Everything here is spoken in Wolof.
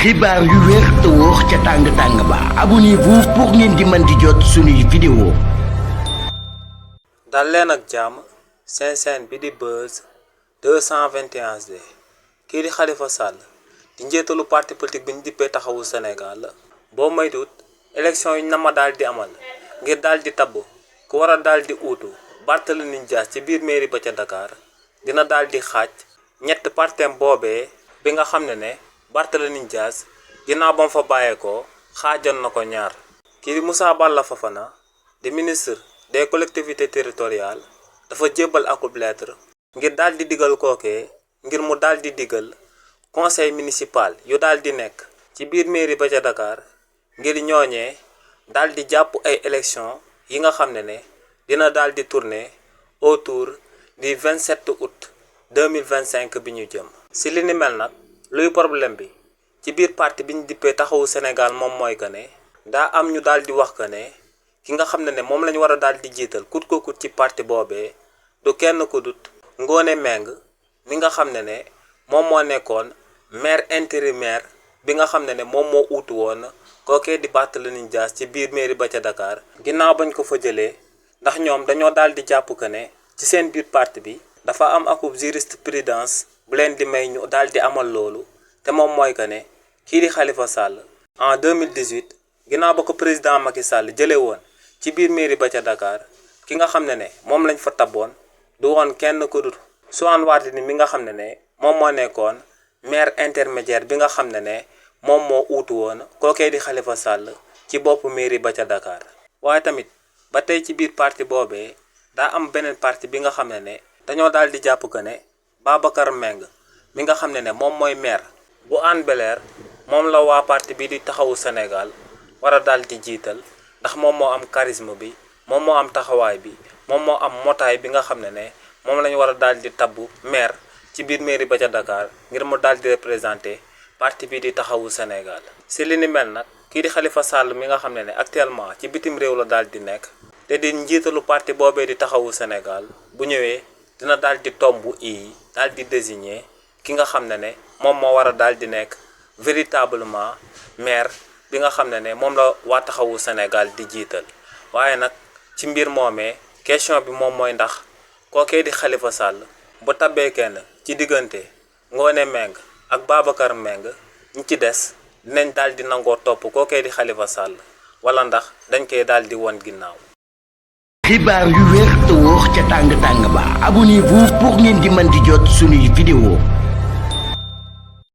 xibaar yu wér te wóor ca tàng ba abonnez-vous pour ngeen di mën di jot suñuy vidéo. dal leen ak jàmm seen chaîne bi di Buzz 221D kii di Khalifa Sall di njiitalu parti politique bi ñu dippee taxawu Sénégal boo moytuwut élection yi nama daal di amal ngir daal di tabb ku war a daal di uutu Barthélémy Dias ci biir mairie ba ca Dakar dina daal di xaaj ñett partem boobee bi nga xam ne Barthélémy Dias ginnaaw ba mu fa bàyyeekoo xaajoon na ko ñaar kii di Moussa Balla Fofana di ministre des collectivités territoriales dafa jébbal akub lettre ngir daal di digal kookee ngir mu daal di digal conseil municipal yu daal di nekk ci biir mairie ba ca Dakar ngir ñooñee daal di jàpp ay élection yi nga xam ne dina daal di tourner autour du 27 août 2025 bi ñu jëm. si li ni mel nag luy problème bi ci biir parti bi ñu dippee taxawu Sénégal moom mooy que ne daa am ñu daal di wax que ne ki nga xam ne moom la ñu war a daal di jiital kut ko kut ci parti boobee du kenn ku dut Ngoné Mbengue mi nga xam ne moom moo nekkoon maire intérimaire bi nga xam ne moom moo uutu woon kookee di Barthélémy Dias ci biir mairie ba ca Dakar ginnaaw bañ ko fa jëlee ndax ñoom dañoo daal di jàpp que ne ci seen biir parti bi dafa am akub jurisprudence bu leen di may ñu daal di amal loolu te moom mooy que ne kii di Khalifa Sall en 2018 ginnaaw ba ko président Macky Sall jëlee woon ci biir mairie ba ca Dakar ki nga xam ne moom lañ fa tabboon du woon kenn ku dul Soham Wardini mi nga xam ne moom moo nekkoon maire intermédiaire bi nga xam ne moom moo uutu woon kookee di Khalifa Sall ci boppu mairie ba ca Dakar. waaye tamit ba tey ci biir parti boobee daa am beneen parti bi nga xam ne dañoo daal di jàpp que ne Babacar Mbengue mi nga xam ne moom mooy maire bu Hann Bel-Air moom la waa parti bi di taxawu Sénégal war a daal di jiital ndax moom moo am charisme bi moom moo am taxawaay bi moom moo am motaay bi nga xam ne moom la ñu war a daal di tabbu maire ci biir mairie ba ca Dakar ngir mu daal di représenter parti bi di taxawu Sénégal. si li ni mel nag kii di Khalifa Sall mi nga xam ne actuellement ci bitim réew la daal di nekk te di njiitalu parti boobee di taxawu Sénégal bu ñëwee dina daal di tomb daal di désigner ki nga xam ne moom moo war a daal di nekk véritablement maire bi nga xam ne moom la waa taxawu Sénégal di jiital. waaye nag ci mbir moomee question bi moom mooy ndax kookee di Khalifa Sall bu tabbee kenn ci diggante Ngoné Mbengue ak Babacar Mbengue ñi ci des dinañ daal di nangoo topp kookee di Khalifa Sall wala ndax dañ koy daal di won ginnaaw. xibaar yu wér te wóor ca tàng ba abonnez-vous pour ngeen di mën di jot suñuy vidéo.